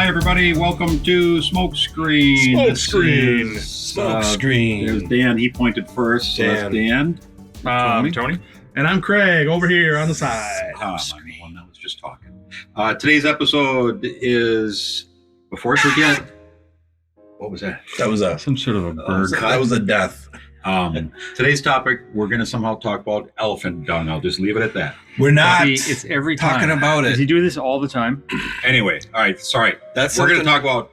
Hi, everybody. Welcome to Smoke Screen. Smoke Screen. There's Dan. He pointed first. So that's Dan. Tony. And I'm Craig over here on the side. I'm the one that was just talking. Today's episode is, before I forget, what was that? That was Some sort of a bird. that was a death. Today's topic, we're going to somehow talk about elephant dung. I'll just leave it at that. We're not See, it's every time. talking about Does it. he do this all the time? Anyway, all right. Sorry. That's We're going to something- talk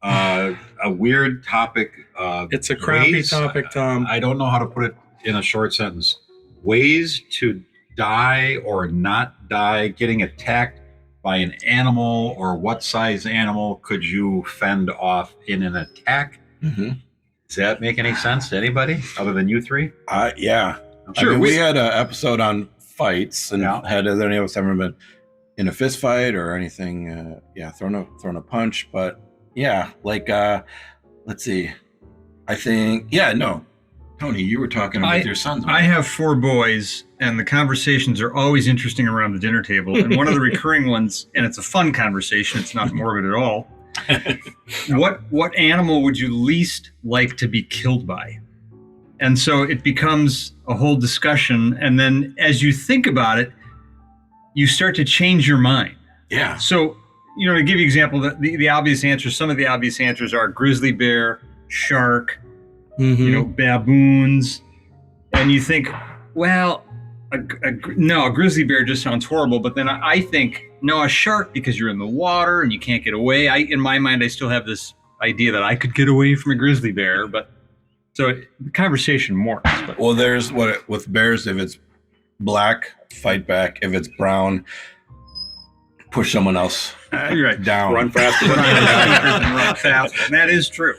about a weird topic. It's a crappy ways- topic, Tom. I don't know how to put it in a short sentence. Ways to die or not die, getting attacked by an animal, or what size animal could you fend off in an attack? Mhm. Does that make any sense to anybody other than you three? Yeah. Sure. I mean, we had an episode on fights, and Yeah. had any of us ever been in a fist fight or anything? Thrown a punch. But yeah, let's see. I think Tony, you were talking with your sons. I have 4 boys, and the conversations are always interesting around the dinner table. And one of the recurring ones, and it's a fun conversation, it's not morbid at all. What animal would you least like to be killed by? And so it becomes a whole discussion. And then as you think about it, you start to change your mind. Yeah. So, to give you an example, the obvious answers, some of the obvious answers are grizzly bear, shark, baboons. And you think, well, a grizzly bear just sounds horrible. But then I think, no, a shark, because you're in the water and you can't get away. In my mind, I still have this idea that I could get away from a grizzly bear. But so the conversation morphs. But Well, there's with bears. If it's black, fight back. If it's brown, push someone else you're right. down. Run faster. Run fast. And that is true.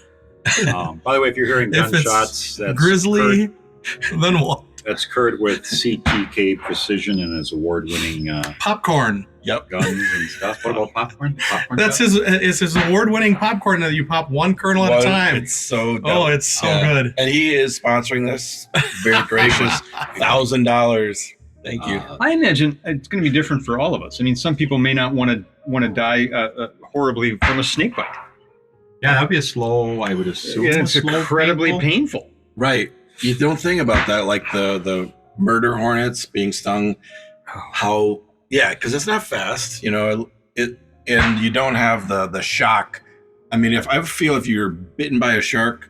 By the way, if you're hearing If it's gunshots, that's grizzly, Kurt, then what? that's Kurt with CTK Precision and his award-winning Popcorn. Yep. guns and stuff. What about popcorn? Popcorn That's guns? his award-winning popcorn that you pop one kernel at a time. It's so dope. Oh, it's so good. And he is sponsoring this. Very gracious. $1,000. Thank you. I imagine it's going to be different for all of us. I mean, some people may not want to die horribly from a snake bite. Yeah, that'd be a slow, I would assume. It's slow, incredibly painful. Right. You don't think about that, like the murder hornets being stung. Because it's not fast, and you don't have the shock. I mean, if you're bitten by a shark,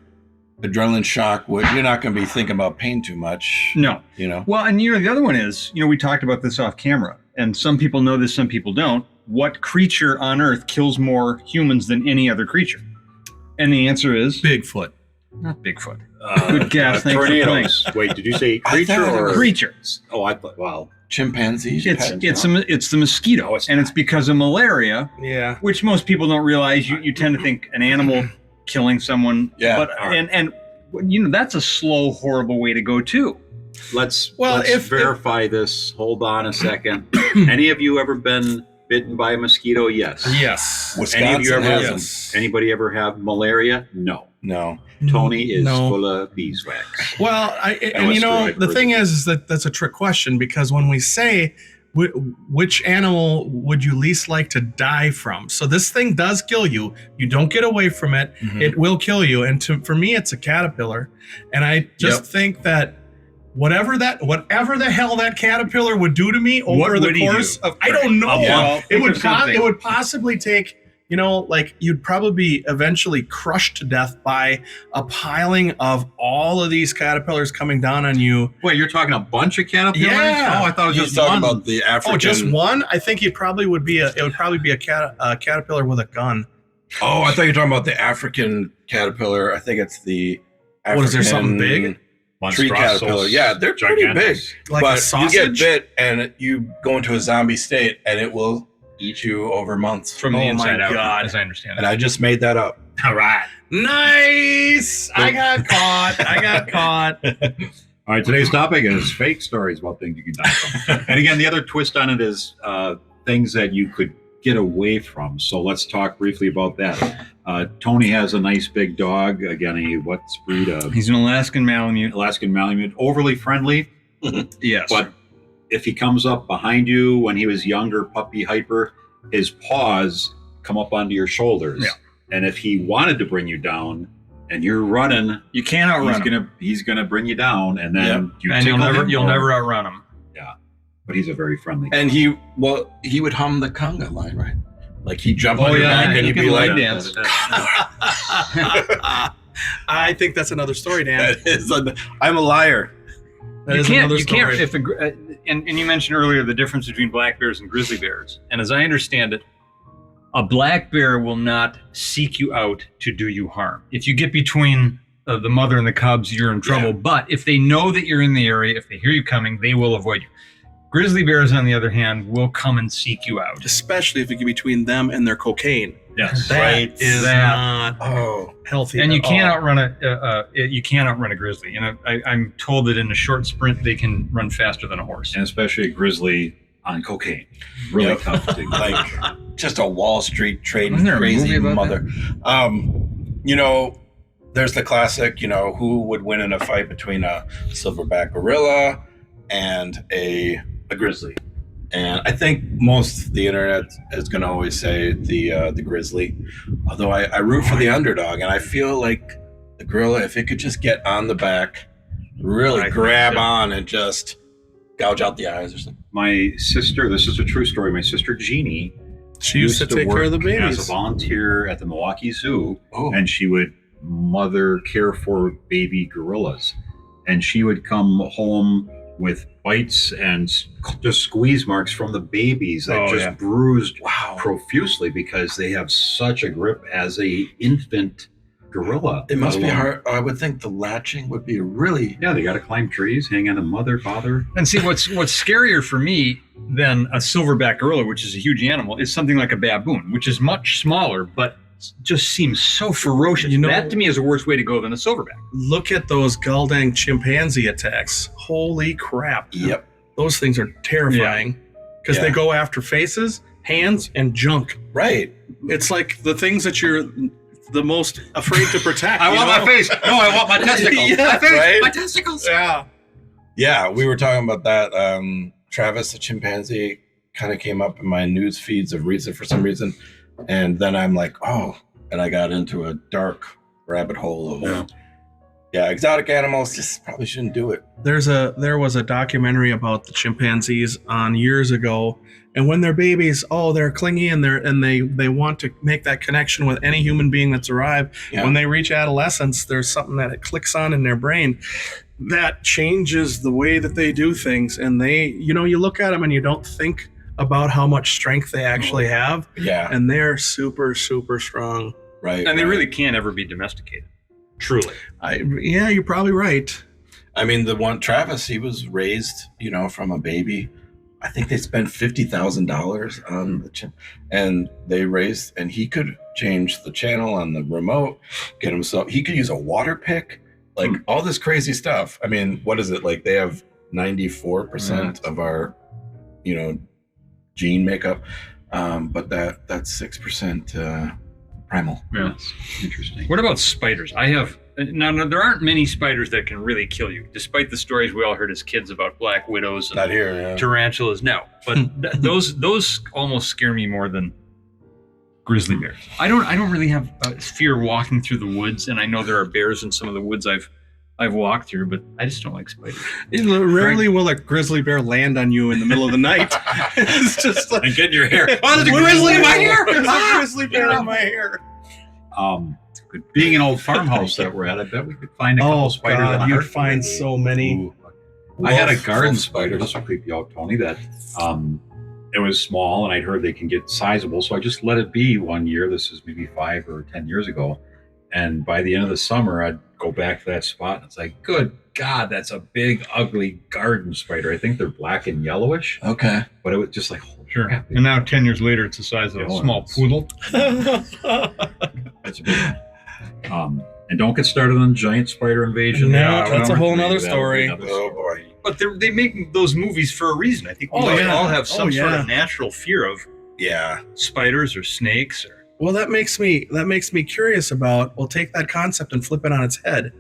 adrenaline shock, you're not going to be thinking about pain too much. No. Well, and the other one is, we talked about this off camera, and some people know this, some people don't. What creature on Earth kills more humans than any other creature? And the answer is Bigfoot. not Bigfoot. Good guess. Thanks for tornadoes. Wait, did you say I creature thought it or was creature. Oh, I thought. Wow. chimpanzees. It's the mosquito, No, it's and not. it's because of malaria, Yeah. which most people don't realize. You tend to think an animal killing someone, Yeah. but and that's a slow, horrible way to go too. Let's if- verify this. Hold on a second. Any of you ever been bitten by a mosquito? Yes. Yes. Any of you ever has have? them. Anybody ever have malaria? No. No. Tony is No. full of beeswax. Well, the thing is that that's a trick question, because when we say which animal would you least like to die from, so this thing does kill you. You don't get away from it. Mhm. It will kill you. And for me, it's a caterpillar. And I just think that whatever the hell that caterpillar would do to me over What the would he course do? of, I don't know. Well, It would think of something. it would possibly take, you'd probably be eventually crushed to death by a piling of all of these caterpillars coming down on you. Wait, you're talking a bunch of caterpillars? Yeah. Oh, I thought it was He's just talking one. about the African. Oh, just one? I think it would be a caterpillar with a gun. Oh, I thought you were talking about the African caterpillar. I think it's the African What, is there something big? tree caterpillar. Yeah, they're pretty big. Like But a sausage? you get bit and you go into a zombie state, and it will eat you over months. From the Oh my inside out, God. as I understand And it. I just made that up. All right. Nice! I got caught. All right, today's topic is fake stories about things you can die from. And again, the other twist on it is things that you could get away from. So let's talk briefly about that. Tony has a nice big dog. Again, what's breed? He's an Alaskan Malamute. Alaskan Malamute. Overly friendly, Yes. but if he comes up behind you when he was younger, puppy hyper, his paws come up onto your shoulders. Yeah. And if he wanted to bring you down and you're running, You can't outrun him. he's gonna bring you down, and then you And tickle him, you'll or- never outrun him. But he's a very friendly guy. And he would hum the conga line, right? Like he'd jump on your yeah, back and and he he'd can be line like, dance. I think that's another story, Dan. that is I'm a liar. That You is can't. another You can't. story. And you mentioned earlier the difference between black bears and grizzly bears. And as I understand it, a black bear will not seek you out to do you harm. If you get between the mother and the cubs, you're in trouble. Yeah. But if they know that you're in the area, if they hear you coming, they will avoid you. Grizzly bears, on the other hand, will come and seek you out. Especially if you get between them and their cocaine. Yes. That is That- not Oh, healthy. And you at can't all. outrun you can't outrun a grizzly. You know, I'm told that in a short sprint they can run faster than a horse. And especially a grizzly on cocaine. Really Yep. tough to like just a Wall Street trading Wasn't there a crazy movie about mother. You know, there's the classic, you know, who would win in a fight between a silverback gorilla and a grizzly. And I think most of the internet is going to always say the grizzly, although I root for the underdog, and I feel like the gorilla, if it could just get on the back, really grab on and just gouge out the eyes or something. My sister, this is a true story. My sister Jeannie She used to take care of the work as babies. a volunteer at the Milwaukee Zoo, Oh, and she would care for baby gorillas, and she would come home with bites and just squeeze marks from the babies that bruised wow. profusely because they have such a grip as a infant gorilla. It must be Alone. hard. I would think the latching would be really. Yeah, they got to climb trees, hang on to mother, father. And see, what's scarier for me than a silverback gorilla, which is a huge animal, is something like a baboon, which is much smaller, but just seems so ferocious. You know- That to me is a worse way to go than a silverback. Look at those Galdang chimpanzee attacks. Holy crap. Yep. Those things are terrifying because Yeah. they go after faces, hands, and junk. Right. It's like the things that you're the most afraid to protect. I you want know? my face. No, I want my testicles. Yeah, my face. right? My testicles. Yeah. Yeah, we were talking about that. Travis, the chimpanzee, kind of came up in my news feeds for some reason, and then I'm like, oh, and I got into a dark rabbit hole of exotic animals. Just probably shouldn't do it. There was a documentary about the chimpanzees on years ago, and when they're babies, they're clingy and they want to make that connection with any human being that's arrived. Yeah. When they reach adolescence, there's something that it clicks on in their brain that changes the way that they do things, and you look at them and you don't think about how much strength they actually have, Yeah. and they're super, super strong. Right. And they right. really can't ever be domesticated. Truly. Yeah, you're probably right. I mean, the one Travis, he was raised, from a baby. I think they spent $50,000 on the chimp, and he could change the channel on the remote, get himself. He could use a water pick, like all this crazy stuff. I mean, what is it like? They have 94% of our, gene makeup, but that's 6% primal. Yeah. Interesting. What about spiders? Now, there aren't many spiders that can really kill you, despite the stories we all heard as kids about black widows and Not here. Yeah. tarantulas. No, but those almost scare me more than grizzly bears. I don't really have fear walking through the woods, and I know there are bears in some of the woods I've walked through, but I just don't like spiders. Rarely will a grizzly bear land on you in the middle of the night. It's just like, And get your hair. oh, there's a grizzly in my hair. There's There's a grizzly bear in my hair. Being an old farmhouse that we're at, I bet we could find a couple spiders. God, on you'd our find tree. so many. Ooh. I had a Wolf garden spider. spiders. This will creep you out, Tony. That it was small, and I'd heard they can get sizable, so I just let it be one year. This is maybe 5 or 10 years ago, and by the end of the summer, I'd go back to that spot, and it's like, good God, that's a big, ugly garden spider. I think they're black and yellowish, Okay. but it was just like, holy Sure. crap, And now 10 years later, it's the size of a Yeah, small it's- poodle. that's a big one. And don't get started on giant spider invasion. No, Yeah, that's a whole nother that would be story. another Oh boy. But they make those movies for a reason. I think we all have some sort of natural fear of Yeah. spiders or snakes. Well, that makes me curious about. Well, take that concept and flip it on its head.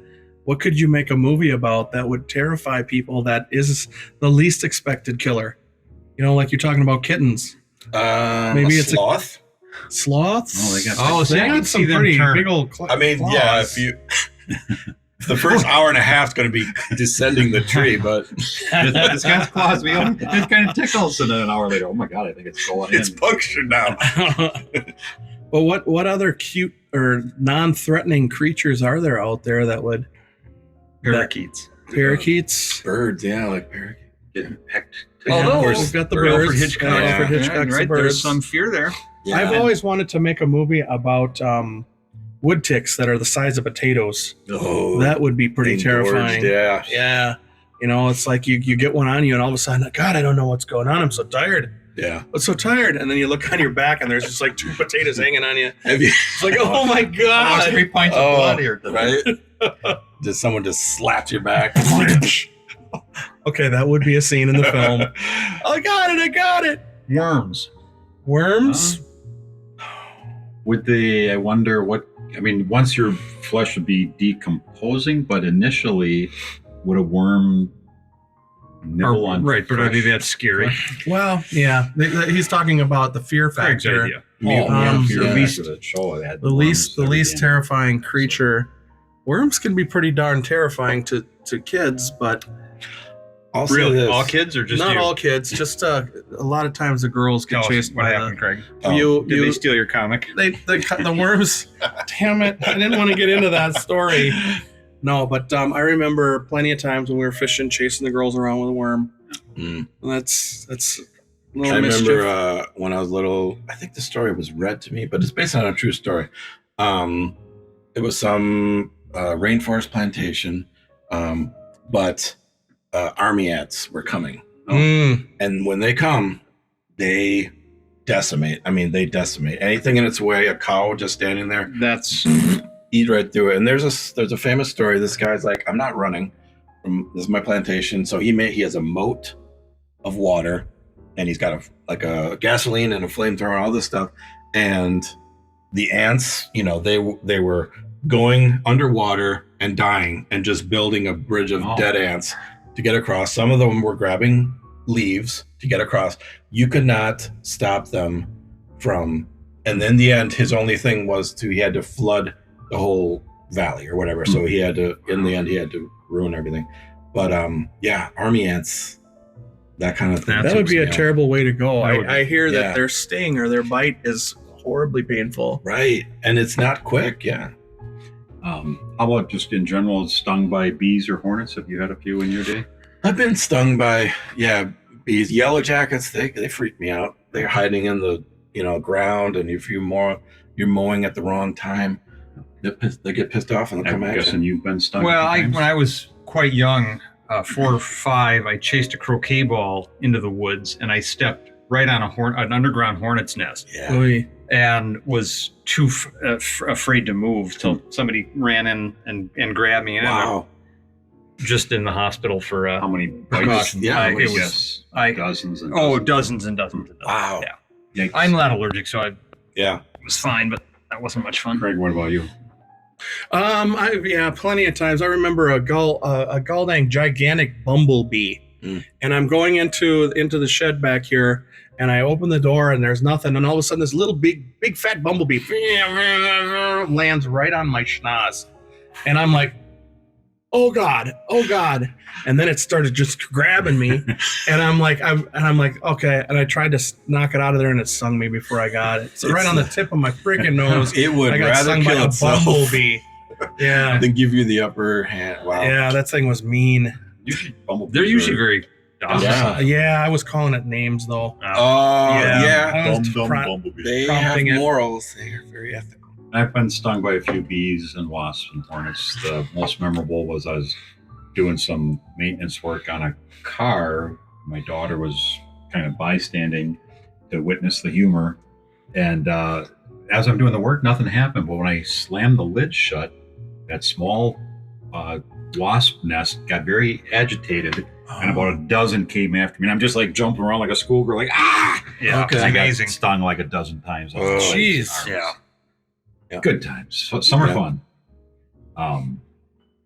What could you make a movie about that would terrify people? That is the least expected killer. Like you're talking about kittens. Maybe Maybe a it's a- sloth. Sloths. Oh, they got Oh, see, They I got can some see them pretty turn. big old. I mean, yeah, if you the first hour and a half is going to be descending the tree, but It's got claws. It kind of tickles, and then an hour later, oh my god, I think it's going in. it's punctured now. Well, what other cute or non-threatening creatures are there out there that would Parakeets. parakeets? Birds, yeah, like parakeets. Getting pecked. Although- Of course, We've got the birds. birds. Alfred Hitchcock. Yeah, Alfred Yeah. Hitchcock's the right. birds. There's some fear there. Yeah. I've always wanted to make a movie about wood ticks that are the size of potatoes. Oh, That would be pretty engorged, terrifying. Yeah. Yeah. You know, it's like you get one on you, and all of a sudden, God, I don't know what's going on. I'm so tired. Yeah. I'm so tired. And then you look on your back, and there's just like 2 potatoes hanging on you. Have you? It's like, oh my Oh, God. 3 pints of Oh, blood here. right? Just someone just slapped your back. Okay, that would be a scene in the film. I got it. Worms. Worms? Would they? I wonder what. I mean, once your flesh would be decomposing, but initially, would a worm nibble on? Right, but are they fresh that scary? flesh? Well, yeah. He's talking about the fear Craig's factor. idea. Fear yeah. factor that show it had The least worms every day. terrifying creature. Worms can be pretty darn terrifying to kids, but Also, Really? this. All kids or just not you? all kids. Just a lot of times the girls get Tell us chased what by happened, Craig. Oh, Did they steal your comic? the worms. Damn it! I didn't want to get into that story. No, but I remember plenty of times when we were fishing, chasing the girls around with a worm. Mm. That's a I little mischief. remember when I was little, I think the story was read to me, but it's based on a true story. It was some rainforest plantation, but army ants were coming. Mm. And when they come, they decimate. I mean, they decimate anything in its way. A cow just standing there, That's eat right through it. And there's a famous story. This guy's like, I'm not running from this is my plantation. So he has a moat of water, and he's got a gasoline and a flamethrower and all this stuff. And the ants, they were going underwater and dying and just building a bridge of dead ants to get across. Some of them were grabbing leaves to get across. You could not stop them from. And in the end, his only thing was he had to flood the whole valley or whatever. So in the end, he had to ruin everything. But army ants, that kind of thing. That would be a terrible way to go. That would be- I hear yeah. that their sting or their bite is horribly painful. Right. And it's not quick. Yeah. How about just in general, stung by bees or hornets? Have you had a few in your day? I've been stung by, bees. Yellow jackets, they freak me out. They're hiding in the, ground. And if you're mowing at the wrong time, they get pissed off and they'll I'm come at guessing you. you've been stung. well. a few times? When I was quite young, 4 or 5, I chased a croquet ball into the woods, and I stepped right on an underground hornet's nest, Yeah. Oy. and was too afraid to move till somebody ran in and grabbed me, and I ended up Wow. just in the hospital for How many bites? precautions. Yeah, I- I would it was guess I- dozens and dozens and dozens and dozens. Wow. Yeah, Yikes. I'm not allergic, so it Yeah. was fine, but that wasn't much fun. Craig, what about you? Plenty of times. I remember a dang gigantic bumblebee, Mm. and I'm going into the shed back here, and I open the door, and there's nothing, and all of a sudden, this little big fat bumblebee lands right on my schnoz, and I'm like, oh god, and then it started just grabbing me, and I'm like, okay, and I tried to knock it out of there, and it stung me before I got it. So right on the tip of my freaking nose, It would I got rather stung by kill a itself bumblebee. Yeah. than give you the upper hand. Wow. Yeah, that thing was mean. Usually bumblebees They're usually are very docile. Yeah. Yeah, I was calling it names though. Oh, yeah. I was bumblebee. They prompting have it. morals. They are very ethical. I've been stung by a few bees and wasps and hornets. The most memorable was I was doing some maintenance work on a car. My daughter was kind of bystanding to witness the humor. And as I'm doing the work, nothing happened. But when I slammed the lid shut, that small wasp nest got very agitated. And about a dozen came after me. And I'm just like jumping around like a schoolgirl, like, ah! Yeah, Okay. it's I got amazing. stung like a dozen times. Oh, jeez. Yeah. Yeah. Good times. So, summer Yeah. fun.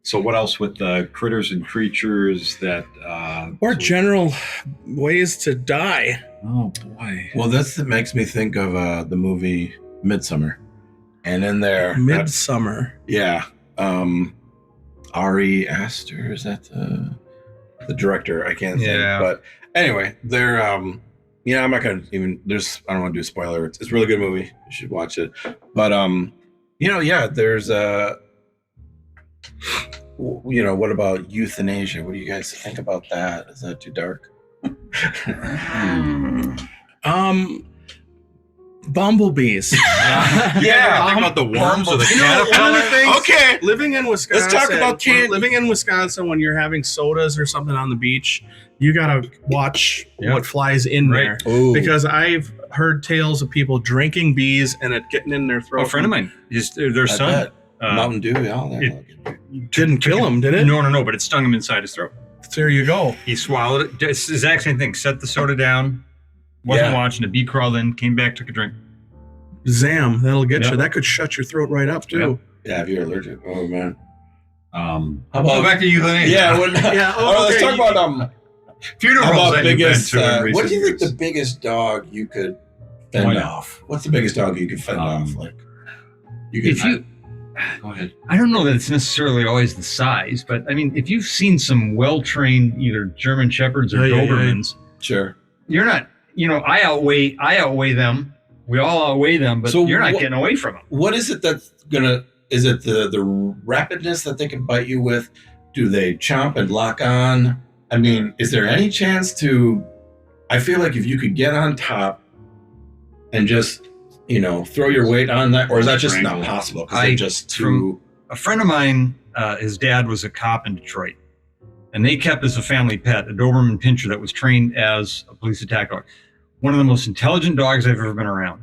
So what else with the critters and creatures that Or general ways to die. Oh boy. Well, that makes me think of the movie Midsummer, and in there, Midsummer. yeah, Ari Aster, is that the director? I can't think, but anyway, they're you know, I'm not gonna even. I don't want to do a spoiler. It's a really good movie. You should watch it. But you know, yeah, there's you know, what about euthanasia? What do you guys think about that? Is that too dark? Bumblebees. Yeah, think about the worms or the You know, one of the caterpillar. things, Okay. living in Wisconsin. Let's talk about candy. Living in Wisconsin, when you're having sodas or something on the beach, you gotta watch what flies in there, because I've heard tales of people drinking bees and it getting in their throat. A friend of mine, their son, Mountain Dew, all that. Didn't kill him, did it? No, but it stung him inside his throat. There you go. He swallowed it. It's the exact same thing. Set the soda down. Wasn't watching. A bee crawled in. Came back. Took a drink. Zam, that'll get you. That could shut your throat right up too. Yeah, if you're allergic. Oh man. How about back to euthanasia? Yeah. Yeah. All right, let's talk about funerals. how about that you've biggest. been to in What do you recent think the years. biggest dog you could fend off? What's the biggest dog you could fend off? Like you could. If you, Go ahead. I don't know that it's necessarily always the size, but I mean, if you've seen some well-trained either German Shepherds or Dobermans, Sure. you're not. You know, I outweigh them. We all outweigh them, but So you're not what- getting away from them. What is it that's gonna? Is it the rapidness that they can bite you with? Do they chomp and lock on? I mean, is there any chance to? I feel like if you could get on top and just, you know, throw your weight on that, or is that just not possible? Because they're just too. A friend of mine, his dad was a cop in Detroit, and they kept as a family pet a Doberman Pinscher that was trained as a police attack dog. One of the most intelligent dogs I've ever been around.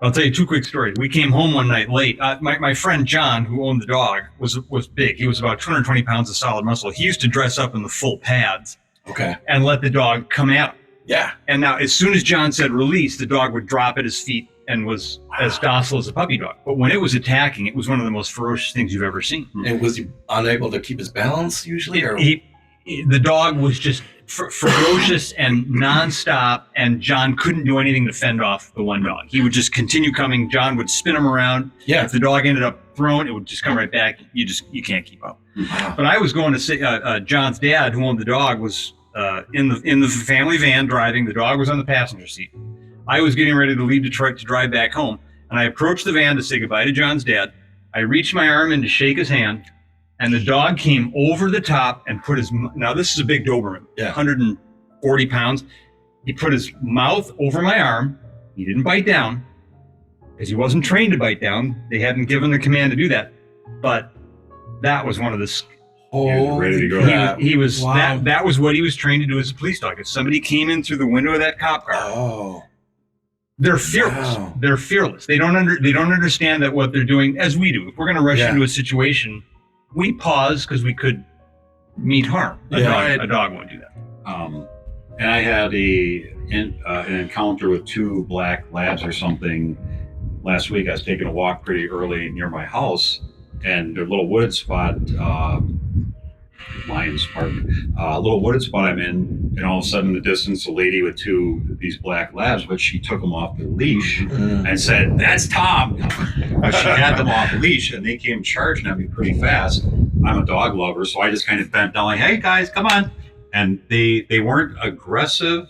I'll tell you two quick stories. We came home one night late. My friend John, who owned the dog, was big. He was about 220 pounds of solid muscle. He used to dress up in the full pads Okay. and let the dog come at him. Yeah. And now, as soon as John said release, the dog would drop at his feet and was as docile as a puppy dog. But when it was attacking, it was one of the most ferocious things you've ever seen. And was he unable to keep his balance usually? Or? The dog was just ferocious and nonstop, and John couldn't do anything to fend off the one dog. He would just continue coming. John would spin him around. Yeah. If the dog ended up thrown, it would just come right back. You can't keep up. Wow. But I was going to say, John's dad, who owned the dog, was in the family van driving. The dog was on the passenger seat. I was getting ready to leave Detroit to drive back home, and I approached the van to say goodbye to John's dad. I reached my arm in to shake his hand, and the dog came over the top and put his, now this is a big Doberman, 140 pounds. He put his mouth over my arm. He didn't bite down because he wasn't trained to bite down. They hadn't given the command to do that. But that was one of the, Ready to go. he was, Wow. that was what he was trained to do as a police dog. If somebody came in through the window of that cop car, they're fearless. Wow. They're fearless. They don't understand that what they're doing, as we do. If we're going to rush into a situation, we pause because we could meet harm. A dog won't do that. And I had an encounter with two black labs or something last week. I was taking a walk pretty early near my house, and a little wooded spot, Lions Park, a little wooded spot I'm in, and all of a sudden in the distance, a lady with these black labs, but she took them off the leash and said, "That's Tom." But she had them off the leash, and they came charging at me pretty fast. I'm a dog lover, so I just kind of bent down like, "Hey guys, come on." And they weren't aggressive,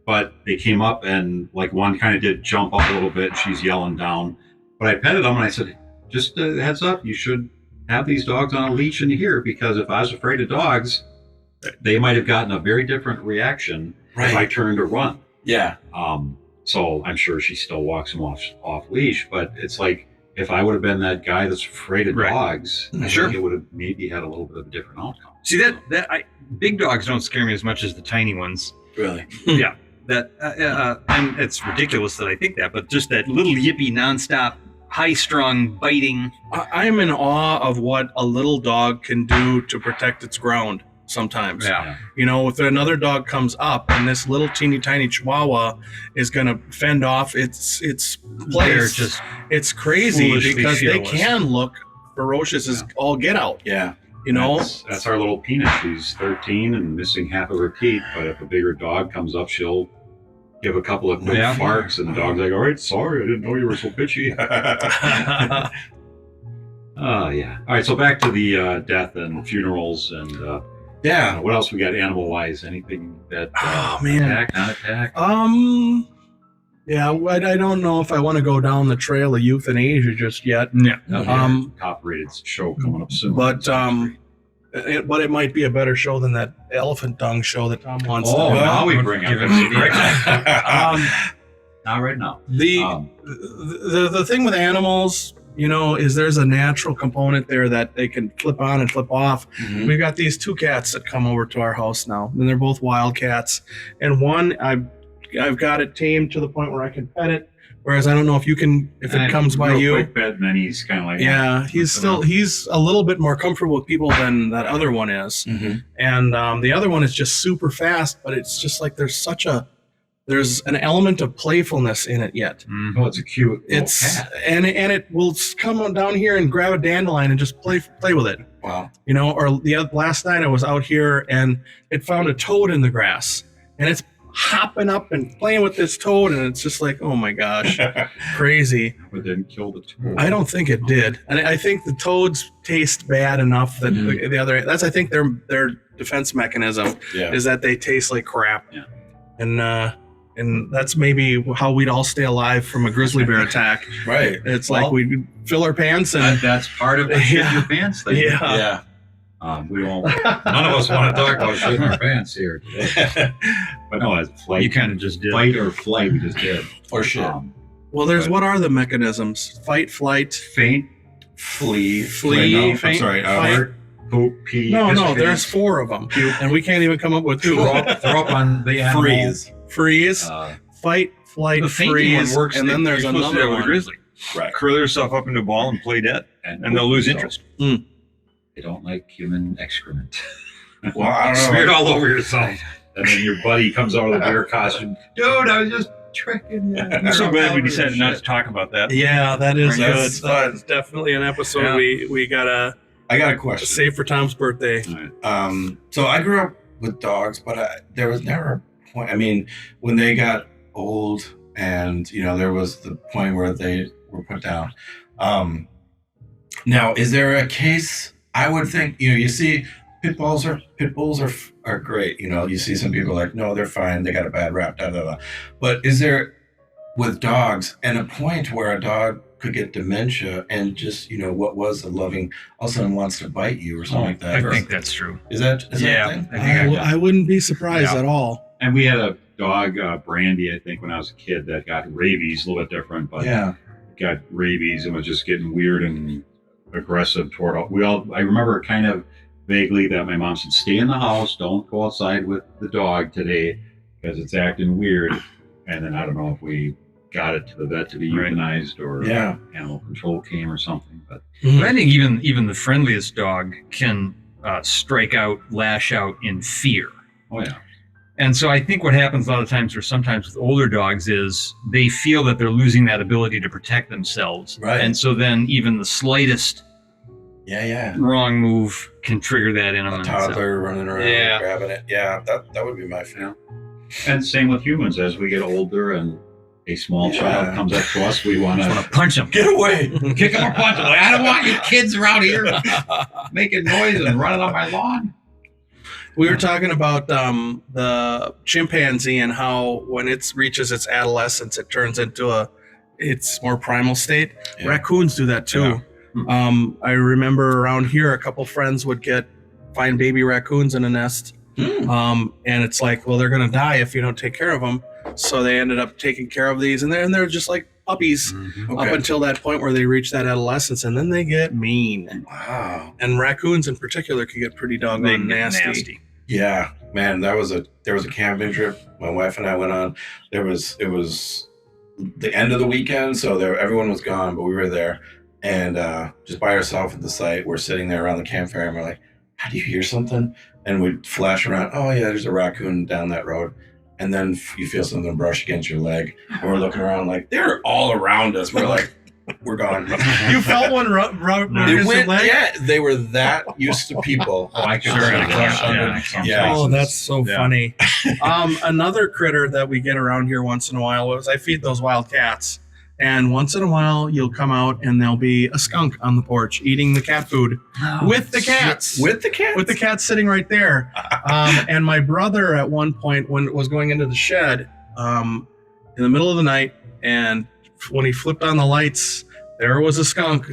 but they came up, and like one kind of did jump up a little bit. She's yelling down, but I petted them and I said, "Just a heads up, you should have these dogs on a leash in here, because if I was afraid of dogs, they might have gotten a very different reaction if I turned to run." Yeah. So I'm sure she still walks them off leash, but it's like, if I would have been that guy that's afraid of dogs, I think it would have maybe had a little bit of a different outcome. See big dogs don't scare me as much as the tiny ones. Really? Yeah. And it's ridiculous that I think that, but just that little yippy, nonstop, high-strung, biting. I'm in awe of what a little dog can do to protect its ground sometimes. Yeah. You know, if another dog comes up and this little teeny tiny chihuahua is going to fend off its They're place, just it's crazy foolishly because they fearless. can look ferocious as all get out. Yeah. You know, that's our little peanut. She's 13 and missing half of her teeth, but if a bigger dog comes up, she'll give a couple of quick barks, and the dog's like, "All right, sorry, I didn't know you were so bitchy." Oh yeah. All right, so back to the death and funerals and what else we got animal wise? Anything that attack, not attack? Yeah, I don't know if I want to go down the trail of euthanasia just yet. Yeah. Top-rated show coming up soon. But it might be a better show than that elephant dung show that Tom wants. Oh, to do. now we bring up Give an it idea. Not right now. The thing with animals, you know, is there's a natural component there that they can flip on and flip off. Mhm. We've got these two cats that come over to our house now, and they're both wild cats. And one, I've got it tamed to the point where I can pet it. Whereas I don't know if it comes by real you. quick pet, and then he's kind of like, Yeah, he's a little bit more comfortable with people than that other one is. Mhm. And the other one is just super fast, but it's just like there's an element of playfulness in it yet. Mhm. Oh, it's a cute. It's cat. and it will come on down here and grab a dandelion and just play with it. Wow. You know, or last night I was out here and it found a toad in the grass, and it's hopping up and playing with this toad, and it's just like, oh my gosh, crazy. But didn't kill the toad. I don't think it did, and I think the toads taste bad enough that the other. That's I think their defense mechanism Yeah. is that they taste like crap. Yeah. And that's maybe how we'd all stay alive from a grizzly bear attack. Right. It's Well, like we'd fill our pants and That's part of the shit your pants thing. yeah. Yeah. We don't. None of us want to talk about shit in our pants here. But no, it's flight. You kind of just did. Fight or flight. We just did. Or shit. Well, what are the mechanisms? Fight, flight, Faint, Flee. flee, I'm faint, sorry. fight. poop, pee. No, piss, there's 4 of them, and we can't even come up with 2. throw up on the animal. Freeze. Freeze, fight, flight, The fainting freeze, one works, and then there's you're supposed to do another that with a one. grizzly. Right. Curl yourself up into a ball and play dead, and they'll lose interest. They don't like human excrement. Well, I don't know. Smeared all over yourself. And then your buddy comes out of the bear costume. Dude, I was just tricking you. I'm so glad we decided not to talk about that. Yeah, that is Bring it. good. That's definitely an episode Yeah. we gotta I got a question. save for Tom's birthday. All right. So I grew up with dogs, but there was never a point. I mean, when they got old, and there was the point where they were put down. Now, is there a case? I would think you see pit bulls are great. You see some people like, no, they're fine. They got a bad rap. Da, da, da. But is there with dogs and a point where a dog could get dementia and just what was a loving all of a sudden wants to bite you or something like that? I think that's true. Is that Yeah, a thing? I think I wouldn't be surprised Yeah. at all. And we had a dog, Brandy, I think, when I was a kid that got rabies, a little bit different, but Yeah. got rabies and was just getting weird and aggressive toward all. I remember kind of vaguely that my mom said, stay in the house, don't go outside with the dog today because it's acting weird. And then I don't know if we got it to the vet to be euthanized or Yeah. animal control came or something. But But I think even the friendliest dog can strike out, lash out in fear. oh yeah, And so I think what happens a lot of times, or sometimes with older dogs, is they feel that they're losing that ability to protect themselves. Right. And so then even the slightest Yeah. wrong move can trigger that in them. A And so- toddler running around Yeah. grabbing it. Yeah, that would be my fear. and same with humans. As we get older and a small child comes up to us, we want I want to to punch them. Get away! kick him or punch him. Like, I don't want you kids around here making noise and running on my lawn. We were talking about the chimpanzee and how when it reaches its adolescence, it turns into its more primal state. Yeah. Raccoons do that too. I remember around here, a couple friends would find baby raccoons in a nest. And it's like, well, they're going to die if you don't take care of them. So they ended up taking care of these, and they're just like puppies up Okay. until that point where they reach that adolescence, and then they get mean. Wow. And raccoons in particular can get pretty They doggone can get nasty. Yeah, man, there was a camping trip my wife and I went on. It was the end of the weekend, so everyone was gone, but we were there, and just by ourselves at the site. We're sitting there around the campfire, and we're like, "How do you hear something?" And we'd flash around. Oh yeah, there's a raccoon down that road. And then you feel something brush against your leg, and we're looking around like they're all around us. We're like, we're gone. You felt one They were that used to people. Oh, I could Sure, see I that. can't. Yeah. Oh, that's so Yeah. funny. Another critter that we get around here once in a while was I feed those wild cats. And once in a while, you'll come out and there'll be a skunk on the porch eating the cat food with the cats. With the cats? With the cats sitting right there. And my brother at one point when was going into the shed in the middle of the night, and when he flipped on the lights, there was a skunk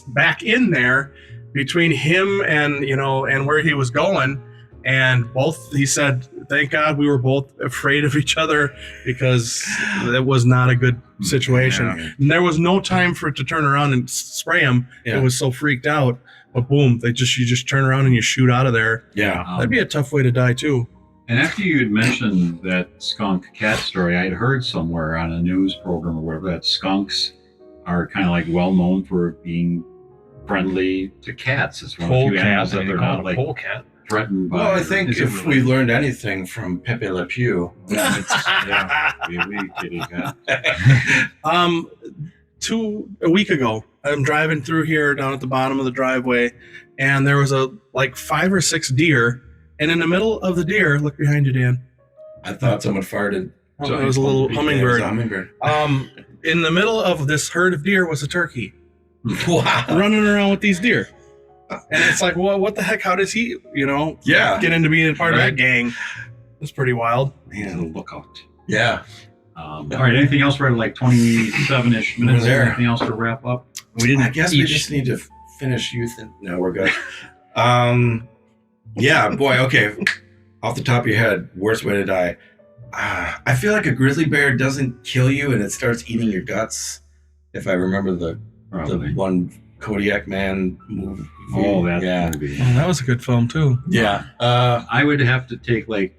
back in there between him and, and where he was going. And both, he said, thank God we were both afraid of each other because it was not a good situation. Yeah. And there was no time for it to turn around and spray him. Yeah. It was so freaked out. But boom, you just turn around and you shoot out of there. Yeah. That'd be a tough way to die too. And after you had mentioned that skunk cat story, I had heard somewhere on a news program or whatever that skunks are kind of like well known for being friendly to cats. It's one of the few animals that they're not like polecat. threatened by. Well, I think Is it if we related? learned anything from Pepe Le Pew, Yeah, we kitty cat. A week ago, I'm driving through here down at the bottom of the driveway, and there was like 5 or 6 deer. And in the middle of the deer, look behind you, Dan. I thought someone farted. Oh, it was a little Yeah, it was hummingbird. a hummingbird. In the middle of this herd of deer was a turkey Wow. running around with these deer. And it's like, well, what the heck? How does he, Yeah. get into being a part of Right. that gang? It's pretty wild. He's a lookout. Yeah. All right. Anything else? We're at like 27-ish minutes. There. Anything else to wrap up? We didn't. I guess we just need to finish youth. No, we're good. Yeah, boy. Okay. Off the top of your head, worst way to die. I feel like a grizzly bear doesn't kill you and it starts eating your guts. If I remember the Probably. one Kodiak Man movie. Oh, that yeah. movie. Oh, that was a good film too. Yeah. I would have to take like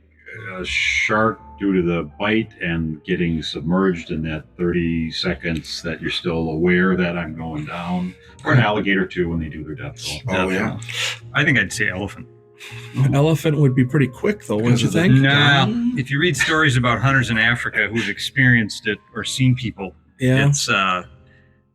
a shark due to the bite and getting submerged in that 30 seconds that you're still aware that I'm going down, or an alligator too when they do their death roll. Oh, yeah. I think I'd say elephant. Elephant would be pretty quick though, wouldn't you Because of think? Nah, if you read stories about hunters in Africa who've experienced it or seen people, Yeah. it's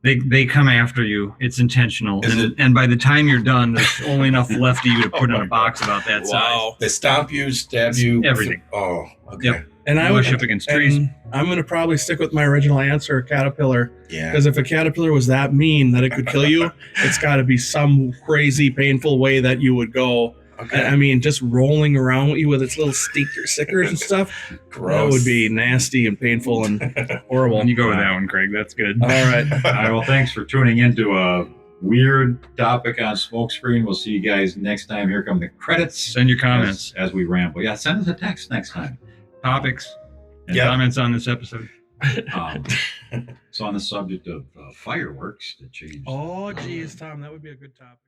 they come after you. It's intentional, Is it- and by the time you're done, there's only enough left of you to put in a box about that size. Wow. They stomp you, stab you. Everything. Oh, okay. Yep. And I You would push up against trees. and I'm going to probably stick with my original answer, caterpillar, Yeah. because if a caterpillar was that mean that it could kill you, it's got to be some crazy, painful way that you would go. Okay. I mean, just rolling around with you with its little stickers and stuff, Gross. that would be nasty and painful and horrible. You go with that one, Craig. That's good. All right. All right. Well, thanks for tuning into a weird topic on Smokescreen. We'll see you guys next time. Here come the credits. Send your comments, as we ramble. Yeah, send us a text next time. topics, and Yeah. comments on this episode. So on the subject of fireworks, to change. Oh, geez, Tom, that would be a good topic.